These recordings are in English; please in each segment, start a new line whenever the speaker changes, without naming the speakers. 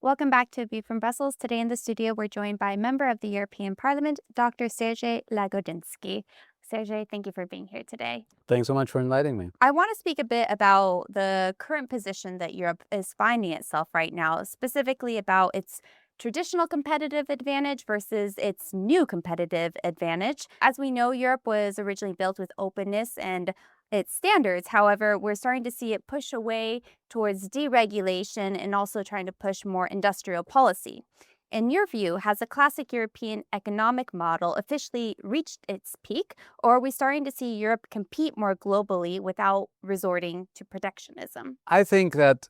Welcome back to View from Brussels. Today in the studio, we're joined by a member of the European Parliament, Dr. Sergey Lagodinsky. Sergey, thank you for being here today.
Thanks so much for inviting me.
I want to speak a bit about the current position that Europe is finding itself right now, specifically about its traditional competitive advantage versus its new competitive advantage. As we know, Europe was originally built with openness and its standards. However, we're starting to see it push away towards deregulation and also trying to push more industrial policy. In your view, has the classic European economic model officially reached its peak, or are we starting to see Europe compete more globally without resorting to protectionism?
I think that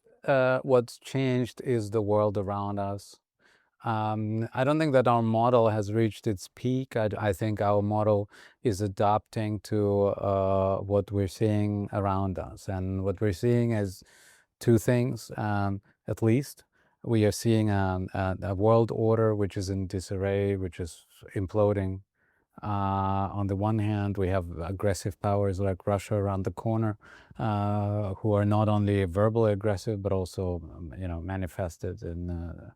what's changed is the world around us. I don't think that our model has reached its peak. I think our model is adapting to what we're seeing around us. And what we're seeing is two things, at least. We are seeing a world order which is in disarray, which is imploding. On the one hand, we have aggressive powers like Russia around the corner, who are not only verbally aggressive but also, manifested in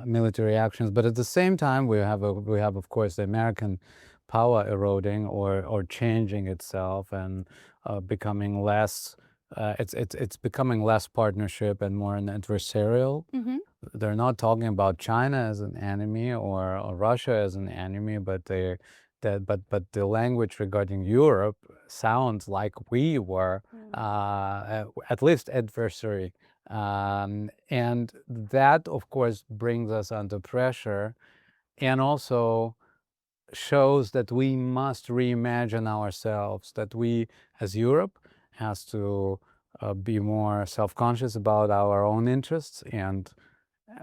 military actions. But at the same time, we have, of course, the American power eroding or changing itself and becoming less. It's becoming less partnership and more an adversarial. They're not talking about China as an enemy or Russia as an enemy, but but the language regarding Europe sounds like we were at least adversary, and that of course brings us under pressure, and also shows that we must reimagine ourselves. That we, as Europe, has to be more self-conscious about our own interests and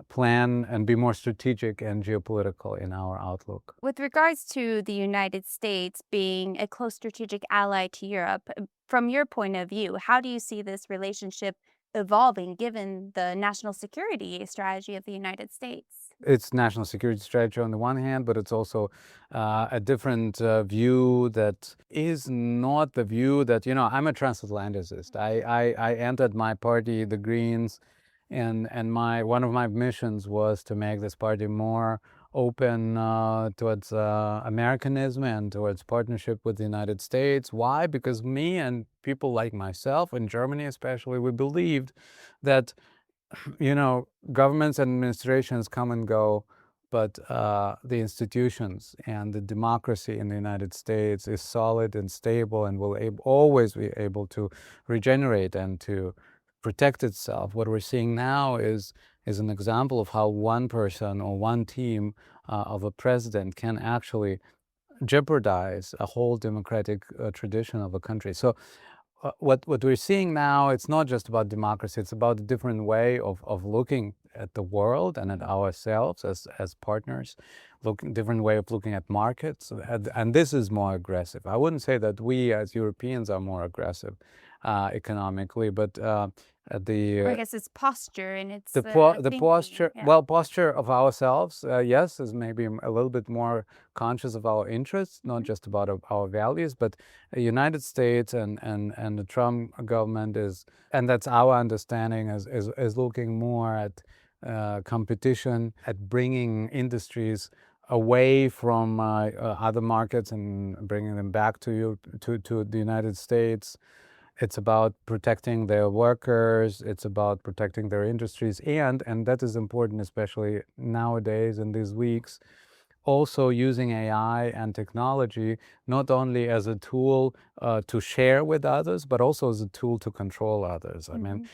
plan and be more strategic and geopolitical in our outlook.
With regards to the United States being a close strategic ally to Europe, from your point of view, how do you see this relationship evolving given the national security strategy of the United States?
It's national security strategy on the one hand, but it's also a different view that is not the view that, I'm a transatlanticist. I entered my party, the Greens, and one of my missions was to make this party more open towards Americanism and towards partnership with the United States. Why? Because me and people like myself, in Germany especially, we believed that governments and administrations come and go, but the institutions and the democracy in the United States is solid and stable and will always be able to regenerate and to protect itself. What we're seeing now is an example of how one person or one team of a president can actually jeopardize a whole democratic tradition of a country. So what we're seeing now, it's not just about democracy, it's about a different way of looking at the world and at ourselves as partners, different way of looking at markets, and this is more aggressive. I wouldn't say that we as Europeans are more aggressive economically, but
I guess it's posture and it's
the
thinking,
posture,
yeah.
well, posture of ourselves, yes, is maybe a little bit more conscious of our interests, not just about our values, but the United States and the Trump government and that's our understanding, is looking more at competition, at bringing industries away from other markets and bringing them back to the United States. It's about protecting their workers, it's about protecting their industries, and that is important, especially nowadays in these weeks, also using AI and technology not only as a tool to share with others, but also as a tool to control others. I mean,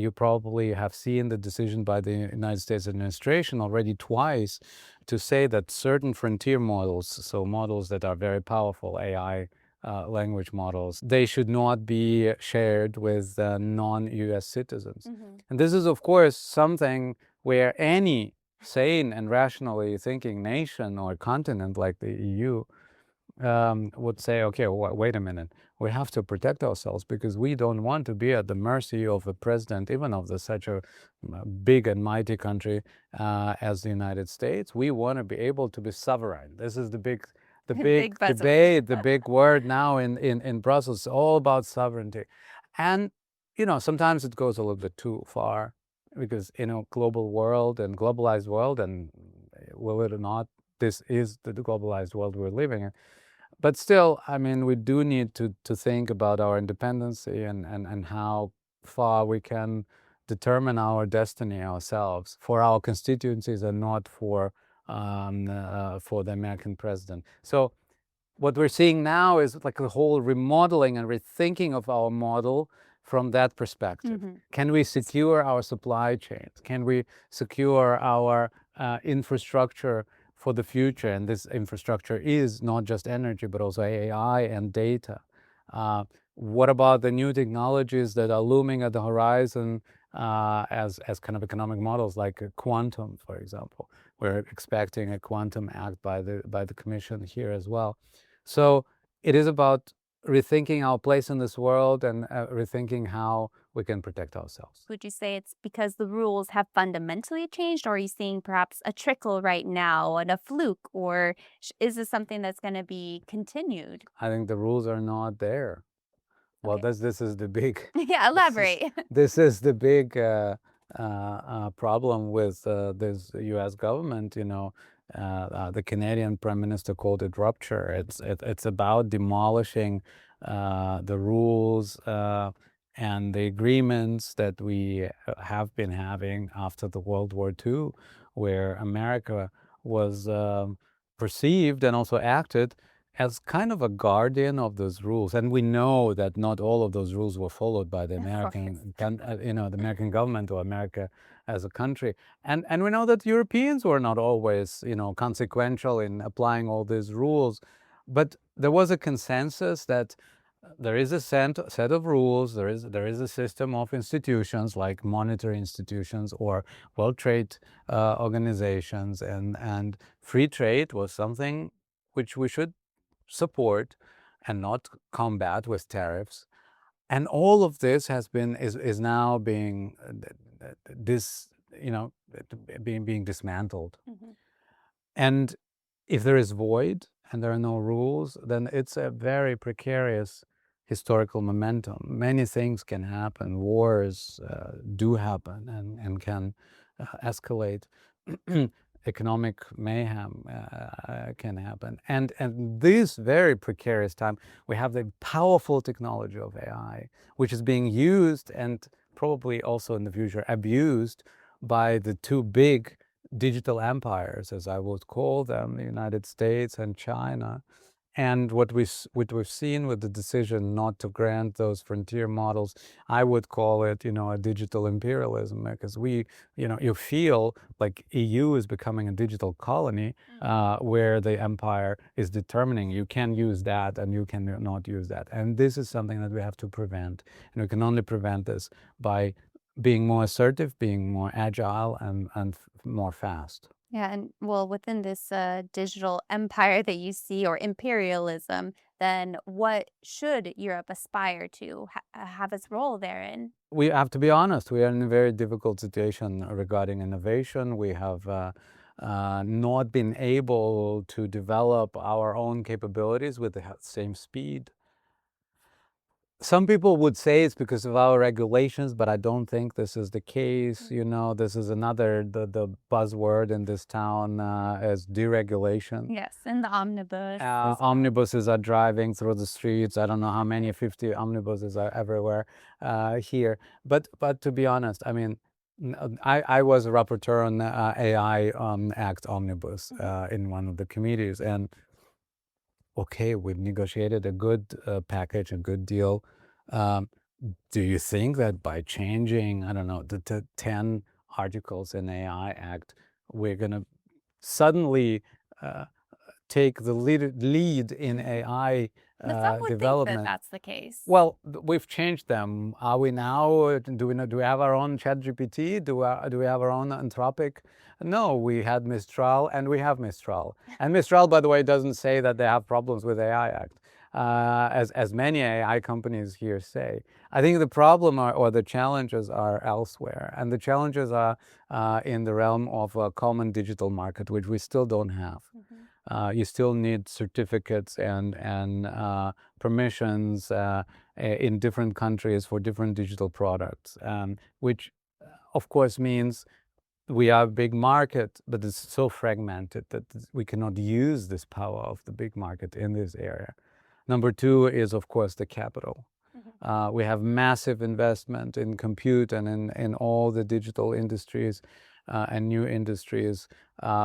you probably have seen the decision by the United States administration already twice to say that certain frontier models, so models that are very powerful, AI language models, they should not be shared with non-US citizens. And this is, of course, something where any sane and rationally thinking nation or continent like the EU would say, okay, wait a minute, we have to protect ourselves because we don't want to be at the mercy of a president, even of such a big and mighty country as the United States. We want to be able to be sovereign. This is the big debate, the big word now in Brussels, all about sovereignty. And, sometimes it goes a little bit too far. because in a global world and globalized world, and will it or not, this is the globalized world we're living in. But still, I mean, we do need to think about our independency and how far we can determine our destiny ourselves for our constituencies and not for the American president. So what we're seeing now is like a whole remodeling and rethinking of our model from that perspective. Can we secure our supply chains? Can we secure our infrastructure for the future? And this infrastructure is not just energy, but also AI and data. What about the new technologies that are looming at the horizon as kind of economic models, like quantum, for example? We're expecting a quantum act by the Commission here as well. So it is about rethinking our place in this world and rethinking how we can protect ourselves.
Would you say it's because the rules have fundamentally changed, or are you seeing perhaps a trickle right now and a fluke, or is this something that's going to be continued?
I think the rules are not there. Well,
Okay.
this is the big
Yeah, elaborate.
this is the big problem with this U.S. government. The Canadian Prime Minister called it rupture. It's about demolishing the rules and the agreements that we have been having after the World War II, where America was perceived and also acted as kind of a guardian of those rules. And we know that not all of those rules were followed by the
Of course.
the American government or America as a country. And we know that Europeans were not always, consequential in applying all these rules. But there was a consensus that there is a set of rules, there is a system of institutions like monetary institutions or World Trade organizations, and free trade was something which we should support and not combat with tariffs. And all of this is now being this being dismantled. And if there is void and there are no rules, then it's a very precarious historical momentum. Many things can happen. Wars do happen and can escalate. Economic mayhem can happen. And this very precarious time, we have the powerful technology of AI, which is being used and probably also in the future abused by the two big digital empires, as I would call them, the United States and China. And what we've seen with the decision not to grant those frontier models, I would call it, a digital imperialism, because you feel like EU is becoming a digital colony where the empire is determining you can use that and you can not use that. And this is something that we have to prevent. And we can only prevent this by being more assertive, being more agile, and more fast.
Yeah, and well, within this digital empire that you see, or imperialism, then what should Europe aspire to have its role therein?
We have to be honest, we are in a very difficult situation regarding innovation. We have not been able to develop our own capabilities with the same speed. Some people would say it's because of our regulations, but I don't think this is the case. This is the buzzword in this town is deregulation.
Yes, and the omnibus.
Omnibuses are driving through the streets. I don't know how many, 50 omnibuses are everywhere here. But to be honest, I mean, I was a rapporteur on AI Act Omnibus in one of the committees, and okay, we've negotiated a good package, a good deal. Do you think that by changing, I don't know, the 10 articles in AI Act, we're going to suddenly take the lead in AI
But some would think that
development?
that's the case.
Well, we've changed them. Are we now? Do we have our own ChatGPT? Do we have our own Anthropic? No, we had Mistral, and we have Mistral. And Mistral, by the way, doesn't say that they have problems with AI Act, as many AI companies here say. I think the problem or the challenges are elsewhere, and the challenges are in the realm of a common digital market, which we still don't have. You still need certificates and permissions in different countries for different digital products, which of course, means we are a big market, but it's so fragmented that we cannot use this power of the big market in this area. Number two is, of course, the capital. We have massive investment in compute and in all the digital industries and new industries,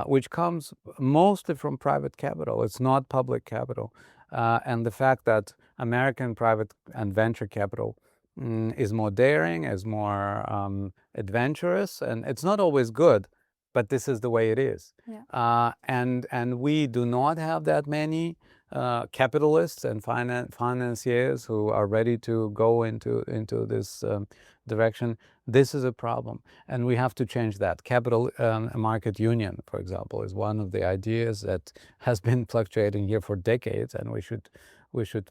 which comes mostly from private capital. It's not public capital. And the fact that American private and venture capital is more daring, is more adventurous, and it's not always good, but this is the way it is.
Yeah.
And we do not have that many capitalists and financiers who are ready to go into this direction. This is a problem, and we have to change that. Capital market union, for example, is one of the ideas that has been fluctuating here for decades, and we should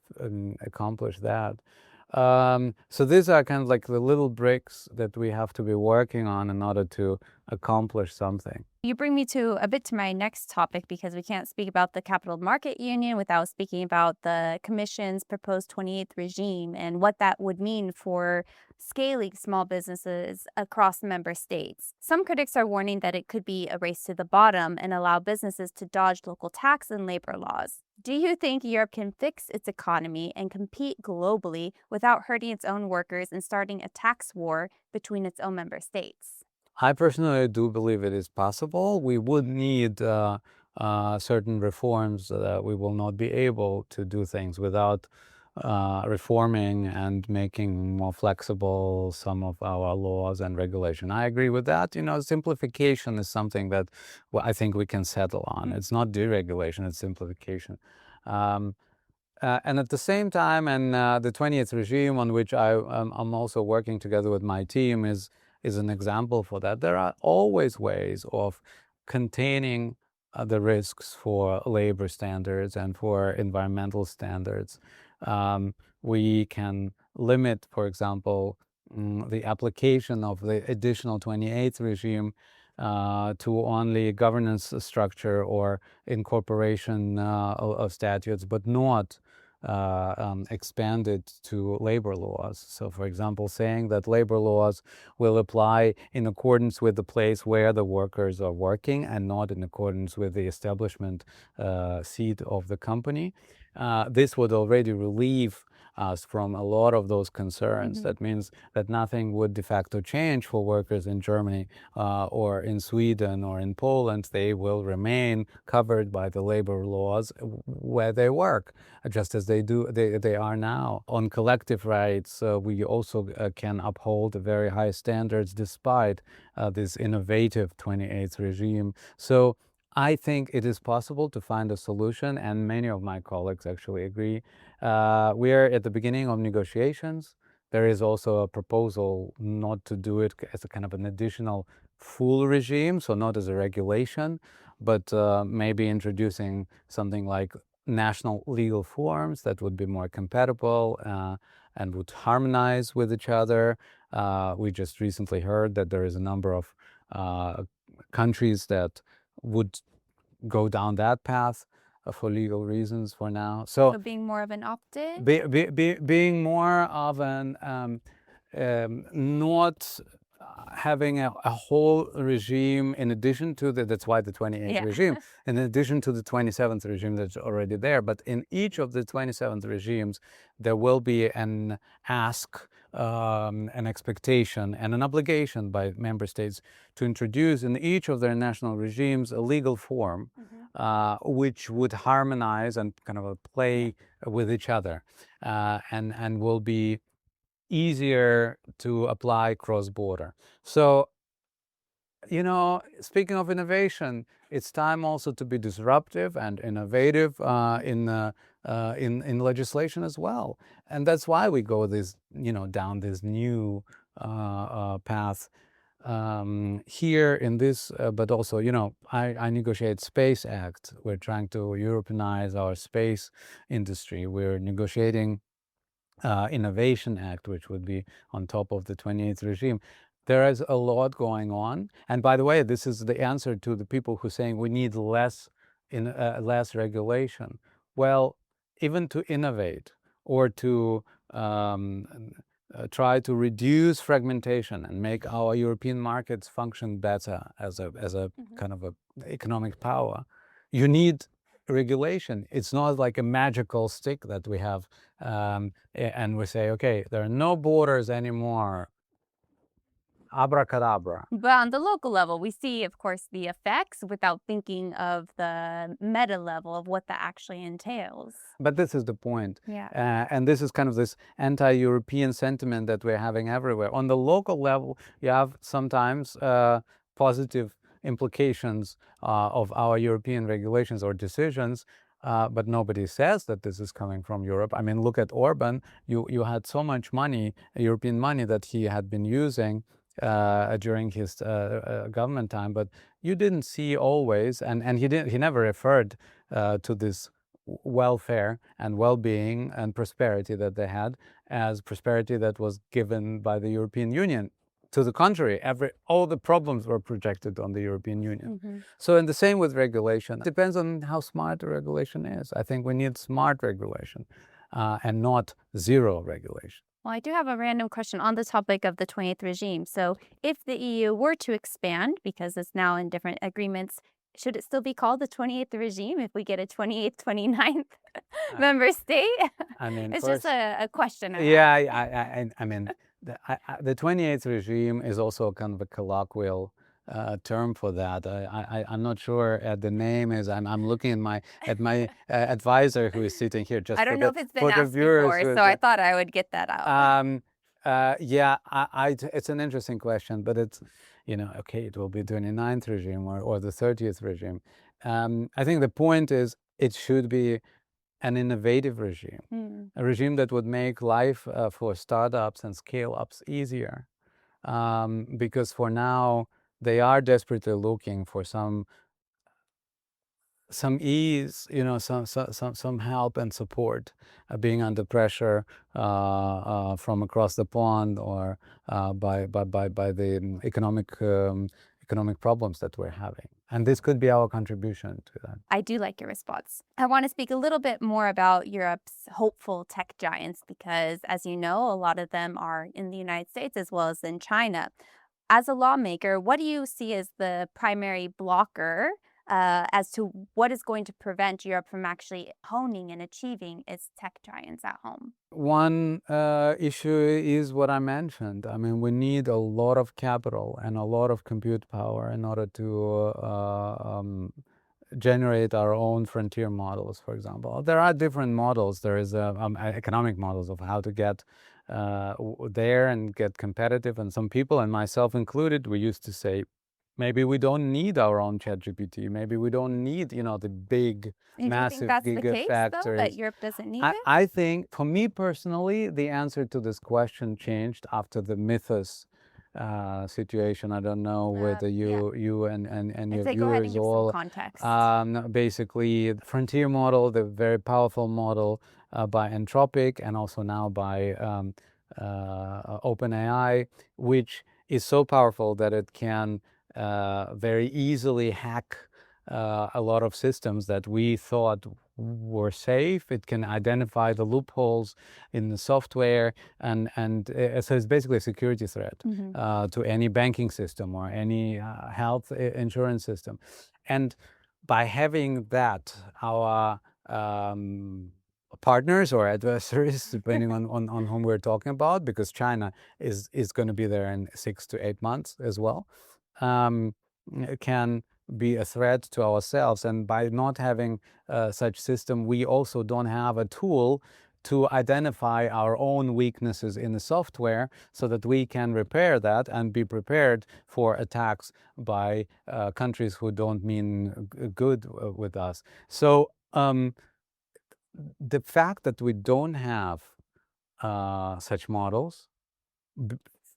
accomplish that. So these are kind of like the little bricks that we have to be working on in order to accomplish something.
You bring me to a bit to my next topic, because we can't speak about the capital market union without speaking about the Commission's proposed 28th regime and what that would mean for scaling small businesses across member states. Some critics are warning that it could be a race to the bottom and allow businesses to dodge local tax and labor laws. Do you think Europe can fix its economy and compete globally without hurting its own workers and starting a tax war between its own member states?
I personally do believe it is possible. We would need certain reforms. We will not be able to do things without reforming and making more flexible some of our laws and regulation. I agree with that. Simplification is something that I think we can settle on. It's not deregulation, it's simplification. And at the same time, and the 20th regime, on which I'm also working together with my team, is an example for that. There are always ways of containing the risks for labor standards and for environmental standards. We can limit, for example, the application of the additional 28th regime to only governance structure or incorporation of statutes, but not expanded to labor laws. So, for example, saying that labor laws will apply in accordance with the place where the workers are working and not in accordance with the establishment seat of the company. This would already relieve us from a lot of those concerns. That means that nothing would de facto change for workers in Germany or in Sweden or in Poland. They will remain covered by the labor laws where they work, just as they are now. On collective rights, we also can uphold very high standards despite this innovative 28th regime. So I think it is possible to find a solution, and many of my colleagues actually agree. We are at the beginning of negotiations. There is also a proposal not to do it as a kind of an additional full regime, so not as a regulation, but maybe introducing something like national legal forms that would be more compatible and would harmonize with each other. We just recently heard that there is a number of countries that would go down that path for legal reasons for now.
So being more of an opt-in?
Being more of an not having a whole regime in addition to that's why the 28th regime, in addition to the 27th regime that's already there. But in each of the 27th regimes, there will be an ask, an expectation, and an obligation by member states to introduce in each of their national regimes a legal form which would harmonize and kind of play with each other and will be easier to apply cross-border. So, speaking of innovation, it's time also to be disruptive and innovative in legislation as well. And that's why we go down this new path here in this, but also, I negotiate Space Act. We're trying to Europeanize our space industry. We're negotiating Innovation Act, which would be on top of the 28th regime. There is a lot going on. And by the way, this is the answer to the people who are saying we need less regulation. Well, even to innovate or to try to reduce fragmentation and make our European markets function better as a kind of a economic power, you need regulation. It's not like a magical stick that we have, and we say, okay, there are no borders anymore. Abracadabra.
But on the local level, we see, of course, the effects without thinking of the meta level of what that actually entails.
But this is the point.
Yeah.
And this is kind of this anti-European sentiment that we're having everywhere. On the local level, you have sometimes positive implications of our European regulations or decisions, but nobody says that this is coming from Europe. I mean, look at Orban. You had so much money, European money, that he had been using during his government time, but you didn't see always, and he never referred to this welfare and well-being and prosperity that they had as prosperity that was given by the European Union. To the contrary, all the problems were projected on the European Union. So, and the same with regulation. It depends on how smart the regulation is. I think we need smart regulation and not zero regulation.
Well, I do have a random question on the topic of the 28th regime. So, if the EU were to expand, because it's now in different agreements, should it still be called the 28th regime if we get a 28th, 29th member state?
I mean,
it's just a question.
Yeah, I mean, the 28th regime is also kind of a colloquial term for that. I'm not sure the name is. I'm looking at my advisor who is sitting here. Just
I don't know if it's been asked before, so I thought I would get that out.
Yeah, it's an interesting question, but it's, okay, it will be 29th regime or the 30th regime. I think the point is it should be an innovative regime, a regime that would make life for startups and scale-ups easier, because for now they are desperately looking for some ease, some help and support, being under pressure from across the pond or by the economic problems that we're having. And this could be our contribution to that.
I do like your response. I want to speak a little bit more about Europe's hopeful tech giants because, as you know, a lot of them are in the United States as well as in China. As a lawmaker, what do you see as the primary blocker as to what is going to prevent Europe from actually honing and achieving its tech giants at home?
One issue is what I mentioned. I mean, we need a lot of capital and a lot of compute power in order to generate our own frontier models, for example. There are different models. There is economic models of how to get there and get competitive. And some people, and myself included, we used to say, maybe we don't need our own ChatGPT. Maybe we don't need, the big, massive
gigafactories. Do you think that's the case, though, that Europe doesn't need it?
I think, for me personally, the answer to this question changed after the Mythos situation. I don't know whether you and your viewers all
context.
Basically the frontier model, the very powerful model by Anthropic and also now by OpenAI, which is so powerful that it can very easily hack a lot of systems that we thought were safe. It can identify the loopholes in the software, and so it's basically a security threat to any banking system or any health insurance system. And by having that, our partners or adversaries, depending on whom we're talking about, because China is going to be there in 6 to 8 months as well, can be a threat to ourselves. And by not having such system, we also don't have a tool to identify our own weaknesses in the software so that we can repair that and be prepared for attacks by countries who don't mean good with us. So the fact that we don't have such models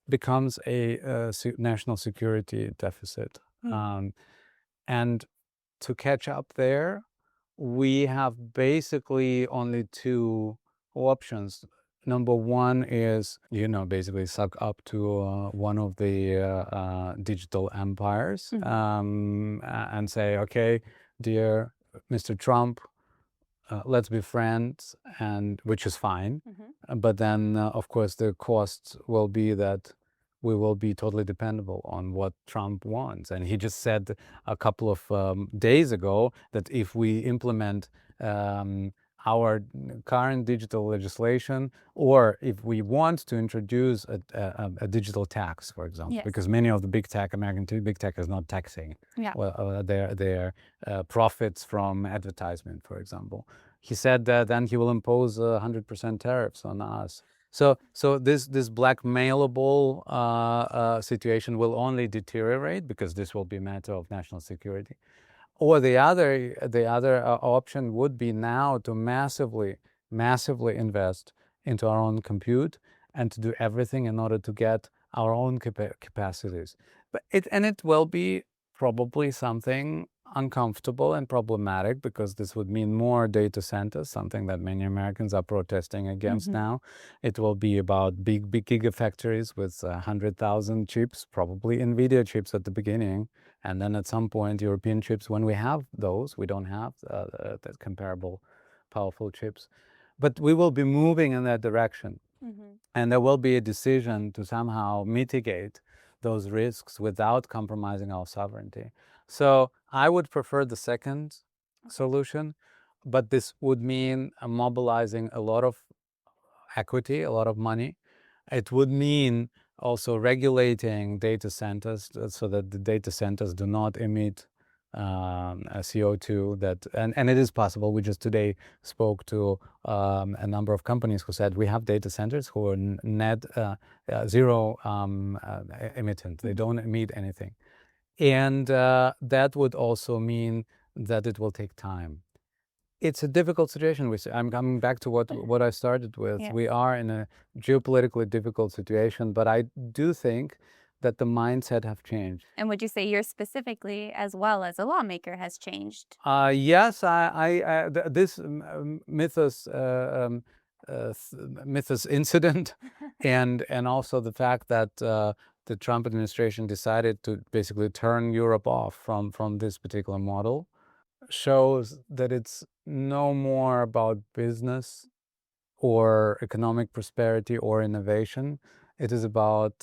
becomes a national security deficit. And to catch up there, we have basically only two options. Number one is, basically suck up to one of the digital empires and say, okay, dear Mr. Trump, let's be friends, and which is fine.
Hmm.
But then, of course, the cost will be that we will be totally dependable on what Trump wants. And he just said a couple of days ago that if we implement our current digital legislation, or if we want to introduce a digital tax, for example,
Yes.
because many of the big tech, American big tech, is not taxing
Yeah.
their profits from advertisement, for example. He said that then he will impose 100% tariffs on us. So this blackmailable situation will only deteriorate, because this will be a matter of national security. Or the other option would be now to massively invest into our own compute and to do everything in order to get our own capacities. But it will be probably something uncomfortable and problematic, because this would mean more data centers, something that many Americans are protesting against now. It will be about big gigafactories with 100,000 chips, probably NVIDIA chips at the beginning. And then at some point, European chips, when we have those, we don't have that comparable powerful chips. But we will be moving in that direction. And there will be a decision to somehow mitigate those risks without compromising our sovereignty. So I would prefer the second solution, but this would mean mobilizing a lot of equity, a lot of money. It would mean also regulating data centers so that the data centers do not emit CO2. And it is possible. We just today spoke to a number of companies who said we have data centers who are net zero emittent. They don't emit anything. And that would also mean that it will take time. It's a difficult situation. I'm coming back to what I started with.
Yeah.
We are in a geopolitically difficult situation, but I do think that the mindset have changed.
And would you say yours specifically, as well as a lawmaker, has changed?
Yes, this Mythos incident, and also the fact that the Trump administration decided to basically turn Europe off from this particular model shows that it's no more about business or economic prosperity or innovation. It is about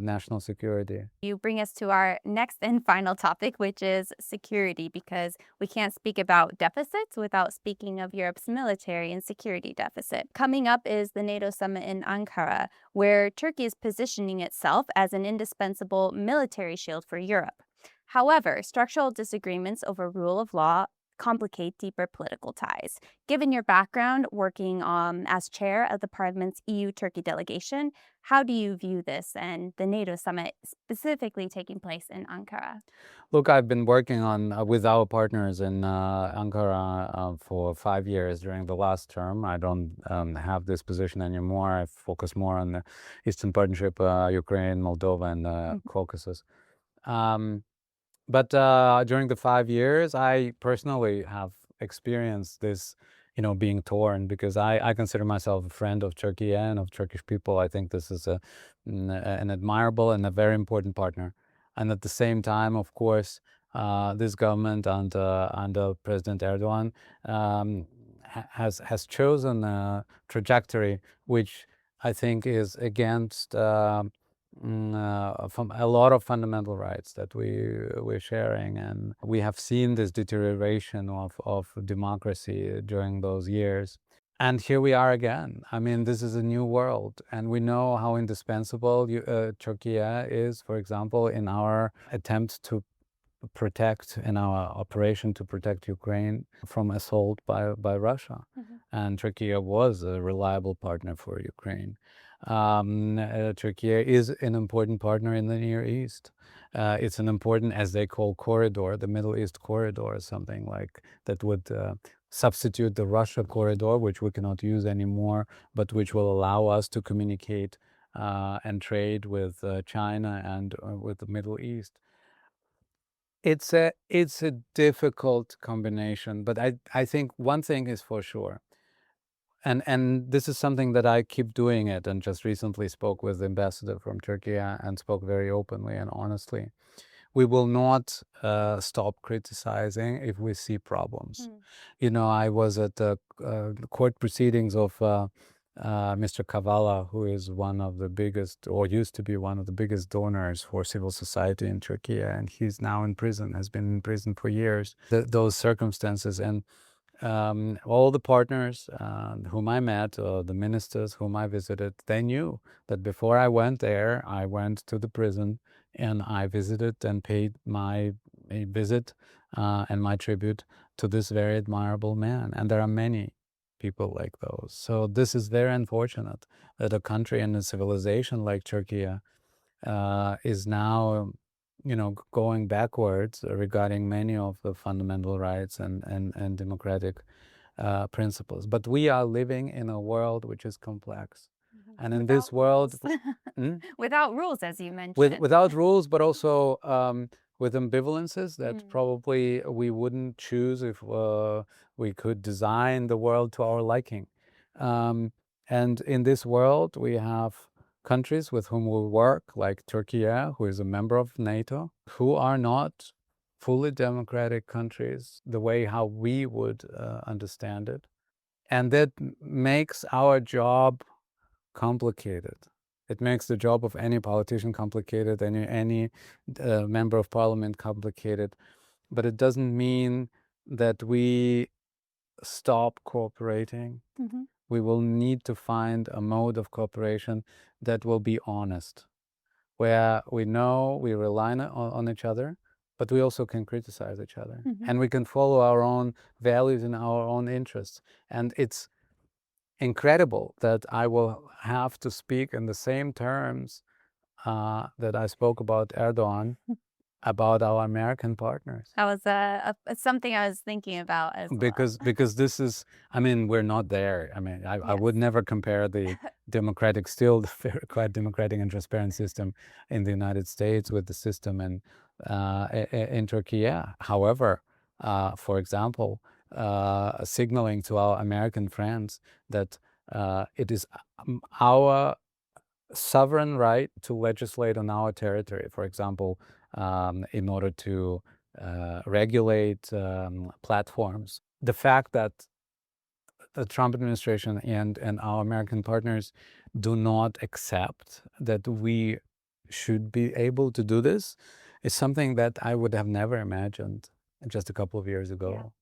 national security.
You bring us to our next and final topic, which is security, because we can't speak about deficits without speaking of Europe's military and security deficit. Coming up is the NATO summit in Ankara, where Turkey is positioning itself as an indispensable military shield for Europe. However, structural disagreements over rule of law complicate deeper political ties. Given your background working as chair of the Parliament's EU-Turkey delegation, how do you view this and the NATO summit specifically taking place in Ankara?
Look, I've been working on with our partners in Ankara for 5 years during the last term. I don't have this position anymore. I focus more on the Eastern Partnership, Ukraine, Moldova, and Caucasus. But during the 5 years, I personally have experienced this, being torn, because I consider myself a friend of Turkey and of Turkish people. I think this is an admirable and a very important partner. And at the same time, of course, this government under President Erdogan has chosen a trajectory which I think is against from a lot of fundamental rights that we're sharing, and we have seen this deterioration of democracy during those years. And here we are again. I mean, this is a new world, and we know how indispensable Turkey is, for example, in our attempt to protect, in our operation to protect Ukraine from assault by Russia. And Turkey was a reliable partner for Ukraine. Turkey is an important partner in the Near East. It's an important, as they call, corridor, the Middle East corridor, something like that would substitute the Russia corridor, which we cannot use anymore, but which will allow us to communicate and trade with China and with the Middle East. It's a difficult combination, but I think one thing is for sure, and this is something that I keep doing it, and just recently spoke with the ambassador from Turkey and spoke very openly and honestly. we will not stop criticizing if we see problems. I was at the court proceedings of Mr. Kavala, who is one of the biggest, or used to be one of the biggest donors for civil society in Turkey, and he's now in prison, has been in prison for years. Those circumstances, and all the partners whom I met, the ministers whom I visited, they knew that before I went there, I went to the prison and I visited and paid my visit and my tribute to this very admirable man. And there are many people like those. So this is very unfortunate that a country and a civilization like Turkey is now, going backwards regarding many of the fundamental rights and democratic principles. But we are living in a world which is complex. And in this world,
Without rules, as you mentioned.
without rules, but also with ambivalences that probably we wouldn't choose if we could design the world to our liking. And in this world, we have countries with whom we work, like Turkey, who is a member of NATO, who are not fully democratic countries the way how we would understand it. And that makes our job complicated. It makes the job of any politician complicated, any member of parliament complicated. But it doesn't mean that we stop cooperating. We will need to find a mode of cooperation that will be honest, where we know we rely on each other, but we also can criticize each other. And we can follow our own values and our own interests. And it's incredible that I will have to speak in the same terms that I spoke about Erdogan, about our American partners.
That was something I was thinking about as well.
Because this is, we're not there. I would never compare the democratic, still the quite democratic and transparent system in the United States with the system in Turkey. However, for example, signaling to our American friends that it is our sovereign right to legislate on our territory, for example, in order to regulate platforms. The fact that the Trump administration and our American partners do not accept that we should be able to do this is something that I would have never imagined just a couple of years ago.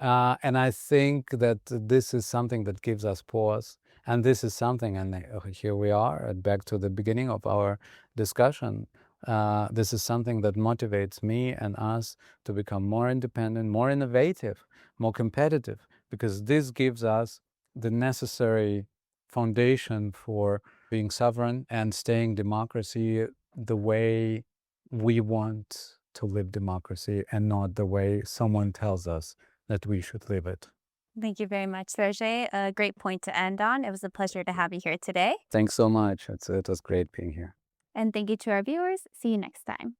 And I think that this is something that gives us pause. And this is something, and here we are, back to the beginning of our discussion. This is something that motivates me and us to become more independent, more innovative, more competitive, because this gives us the necessary foundation for being sovereign and staying democracy the way we want to live democracy and not the way someone tells us that we should live it.
Thank you very much, Sergey. A great point to end on. It was a pleasure to have you here today.
Thanks so much. It was great being here.
And thank you to our viewers. See you next time.